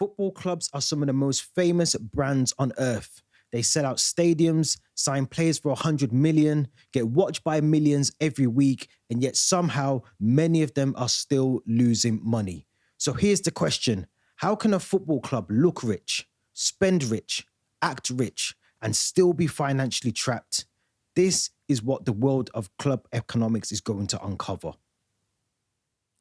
Football clubs are some of the most famous brands on earth. They sell out stadiums, sign players for 100 million, get watched by millions every week, and yet somehow many of them are still losing money. So here's the question: how can a football club look rich, spend rich, act rich, and still be financially trapped? This is what the world of club economics is going to uncover.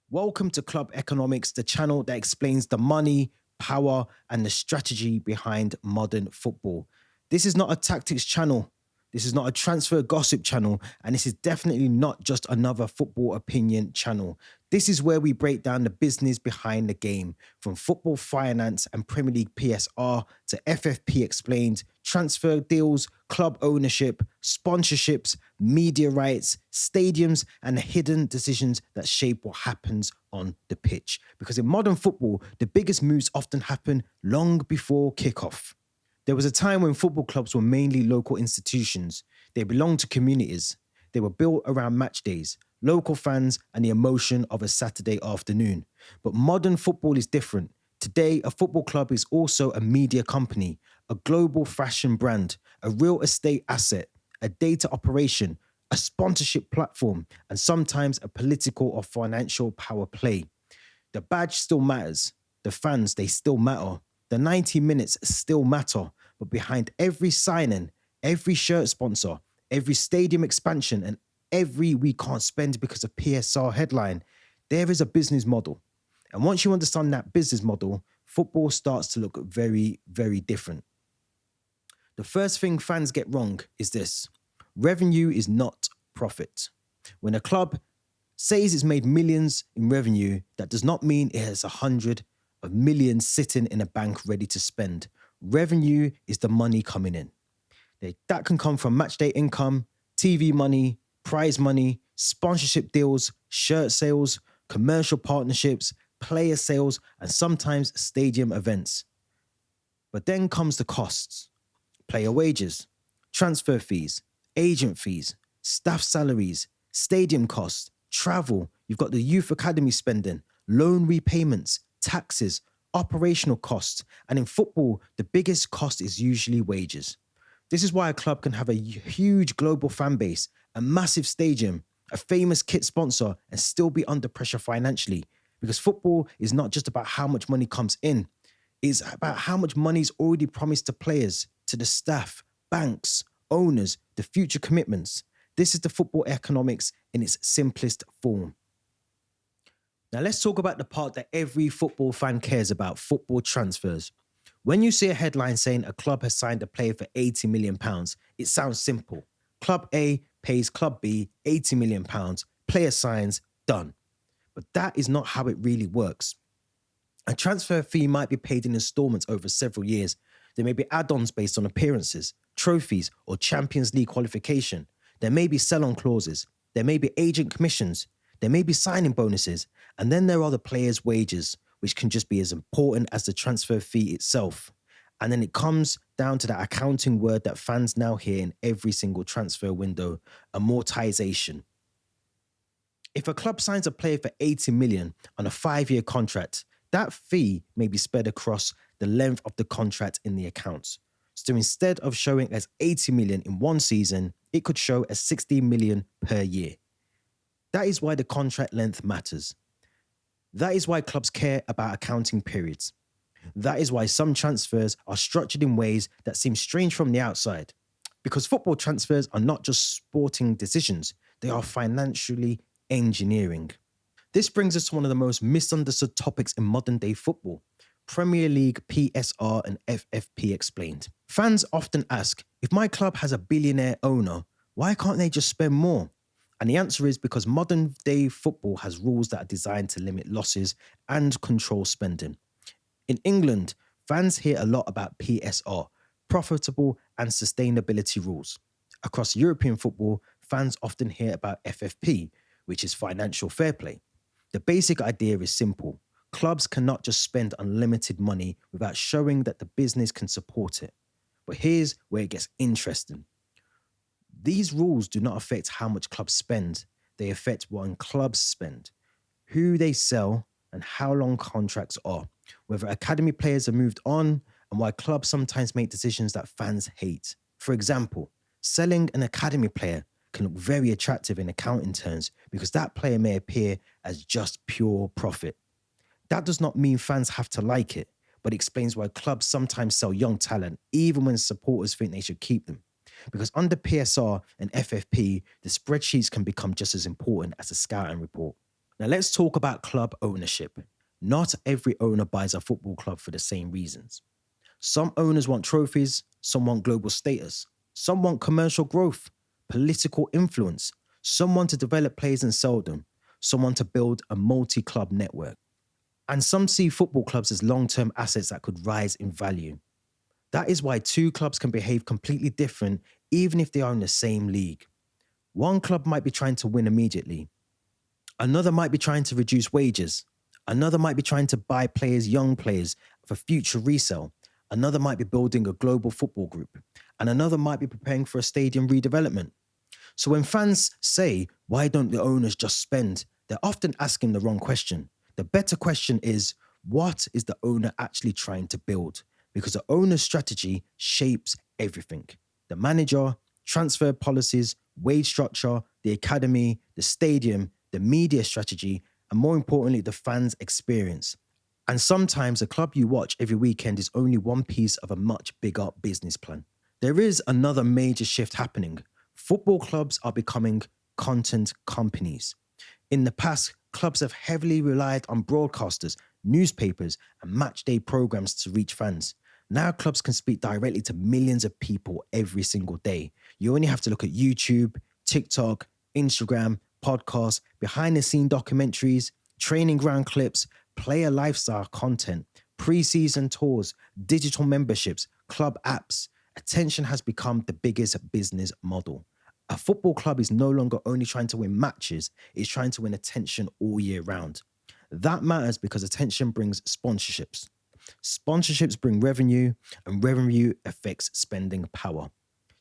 Welcome to Club Economics, the channel that explains the money, power, and the strategy behind modern football. This is not a tactics channel. This is not a transfer gossip channel. And this is definitely not just another football opinion channel. This is where we break down the business behind the game, from football finance and Premier League PSR to FFP explained, transfer deals, club ownership, sponsorships, media rights, stadiums, and the hidden decisions that shape what happens on the pitch. Because in modern football, the biggest moves often happen long before kickoff. There was a time when football clubs were mainly local institutions. They belonged to communities. They were built around match days, local fans, and the emotion of a Saturday afternoon. But modern football is different. Today, a football club is also a media company, a global fashion brand, a real estate asset, a data operation, a sponsorship platform, and sometimes a political or financial power play. The badge still matters. The fans, they still matter. The 90 minutes still matter. But behind every signing, every shirt sponsor, every stadium expansion, and every "we can't spend because of PSR" headline, there is a business model. And once you understand that business model, football starts to look very, very different. The first thing fans get wrong is this: revenue is not profit. When a club says it's made millions in revenue, that does not mean it has 100 of millions sitting in a bank ready to spend. Revenue is the money coming in. That can come from matchday income, TV money, prize money, sponsorship deals, shirt sales, commercial partnerships, player sales, and sometimes stadium events. But then comes the costs: player wages, transfer fees, agent fees, staff salaries, stadium costs, travel. You've got the youth academy spending, loan repayments, taxes, operational costs. And in football, the biggest cost is usually wages. This is why a club can have a huge global fan base, a massive stadium, a famous kit sponsor, and still be under pressure financially. Because football is not just about how much money comes in. It's about how much money is already promised to players, to the staff, banks, owners, the future commitments. This is the football economics in its simplest form. Now let's talk about the part that every football fan cares about: football transfers. When you see a headline saying a club has signed a player for £80 million, it sounds simple. Club A pays Club B £80 million, player signs, done. But that is not how it really works. A transfer fee might be paid in installments over several years. There may be add-ons based on appearances, trophies, or Champions League qualification. There may be sell-on clauses. There may be agent commissions. There may be signing bonuses. And then there are the players' wages, which can just be as important as the transfer fee itself. And then it comes down to that accounting word that fans now hear in every single transfer window: amortisation. If a club signs a player for 80 million on a 5-year contract, that fee may be spread across the length of the contract in the accounts. So instead of showing as 80 million in one season, it could show as 60 million per year. That is why the contract length matters. That is why clubs care about accounting periods. That is why some transfers are structured in ways that seem strange from the outside. Because football transfers are not just sporting decisions, they are financially engineering. This brings us to one of the most misunderstood topics in modern day football: Premier League PSR and FFP explained. Fans often ask, if my club has a billionaire owner, why can't they just spend more? And the answer is because modern day football has rules that are designed to limit losses and control spending. In England, fans hear a lot about PSR, profitable and sustainability rules. Across European football, fans often hear about FFP, which is financial fair play. The basic idea is simple: clubs cannot just spend unlimited money without showing that the business can support it. But here's where it gets interesting. These rules do not affect how much clubs spend. They affect when clubs spend, who they sell, and how long contracts are. whether academy players are moved on, and why clubs sometimes make decisions that fans hate. For example, selling an academy player can look very attractive in accounting terms because that player may appear as just pure profit. That does not mean fans have to like it, but explains why clubs sometimes sell young talent even when supporters think they should keep them. Because under PSR and FFP, the spreadsheets can become just as important as the scouting report. Now let's talk about club ownership. Not every owner buys a football club for the same reasons. Some owners want trophies, some want global status, some want commercial growth, political influence, some want to develop players and sell them, some want to build a multi-club network. And some see football clubs as long-term assets that could rise in value. That is why two clubs can behave completely different even if they are in the same league. One club might be trying to win immediately. Another might be trying to reduce wages. Another might be trying to buy players, young players, for future resale. Another might be building a global football group. And another might be preparing for a stadium redevelopment. So when fans say, why don't the owners just spend? They're often asking the wrong question. The better question is, what is the owner actually trying to build? Because the owner's strategy shapes everything. The manager, transfer policies, wage structure, the academy, the stadium, the media strategy, and more importantly, the fans' experience. And sometimes a club you watch every weekend is only one piece of a much bigger business plan. There is another major shift happening. Football clubs are becoming content companies. In the past, clubs have heavily relied on broadcasters, newspapers, and match day programs to reach fans. Now clubs can speak directly to millions of people every single day. You only have to look at YouTube, TikTok, Instagram, podcasts, behind-the-scenes documentaries, training ground clips, player lifestyle content, pre-season tours, digital memberships, club apps. Attention has become the biggest business model. A football club is no longer only trying to win matches, it's trying to win attention all year round. That matters because attention brings sponsorships. Sponsorships bring revenue, and revenue affects spending power.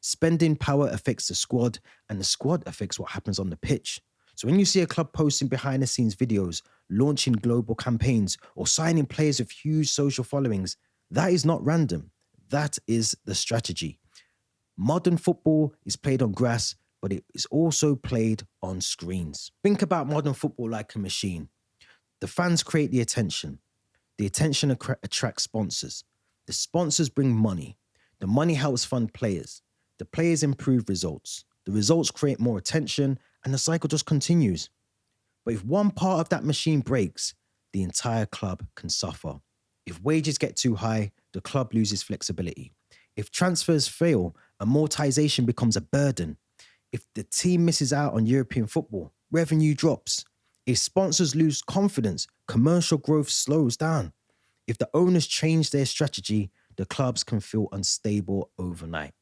Spending power affects the squad, and the squad affects what happens on the pitch. So when you see a club posting behind the scenes videos, launching global campaigns, or signing players with huge social followings, that is not random. That is the strategy. Modern football is played on grass, but it is also played on screens. Think about modern football like a machine. The fans create the attention. The attention attracts sponsors. The sponsors bring money. The money helps fund players. The players improve results. The results create more attention, and the cycle just continues. But if one part of that machine breaks, the entire club can suffer. If wages get too high, the club loses flexibility. If transfers fail, amortisation becomes a burden. If the team misses out on European football, revenue drops. If sponsors lose confidence, commercial growth slows down. If the owners change their strategy, the clubs can feel unstable overnight.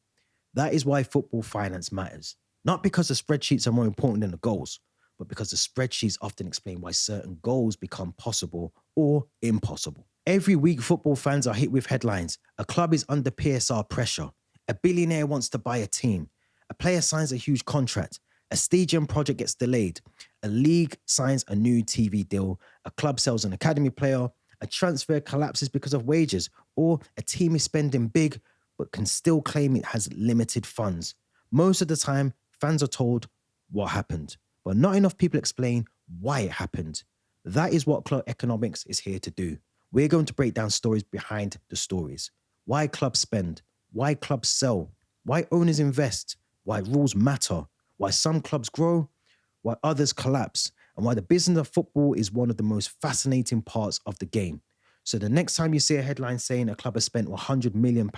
That is why football finance matters. Not because the spreadsheets are more important than the goals, but because the spreadsheets often explain why certain goals become possible or impossible. Every week, football fans are hit with headlines. A club is under PSR pressure. A billionaire wants to buy a team. A player signs a huge contract. A stadium project gets delayed. A league signs a new TV deal. A club sells an academy player. A transfer collapses because of wages. Or a team is spending big but can still claim it has limited funds. Most of the time, fans are told what happened, but not enough people explain why it happened. That is what ClubEconomics is here to do. We're going to break down stories behind the stories. Why clubs spend, why clubs sell, why owners invest, why rules matter, why some clubs grow, why others collapse, and why the business of football is one of the most fascinating parts of the game. So the next time you see a headline saying a club has spent £100 million,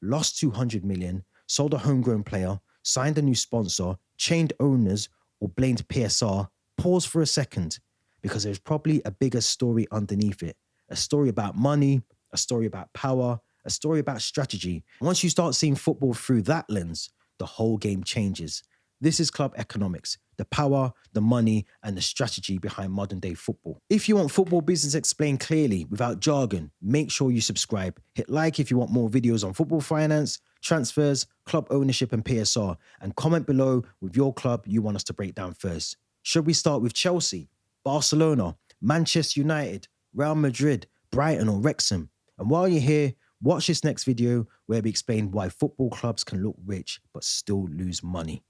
lost £200 million, sold a homegrown player, signed a new sponsor, changed owners, or blamed PSR, pause for a second, because there's probably a bigger story underneath it. A story about money, a story about power, a story about strategy. Once you start seeing football through that lens, the whole game changes. This is ClubEconomics, the power, the money, and the strategy behind modern day football. If you want football business explained clearly without jargon, make sure you subscribe. Hit like if you want more videos on football finance, transfers, club ownership, and PSR, and comment below with your club you want us to break down first. Should we start with Chelsea, Barcelona, Manchester United, Real Madrid, Brighton or Wrexham. And while you're here, watch this next video where we explain why football clubs can look rich but still lose money.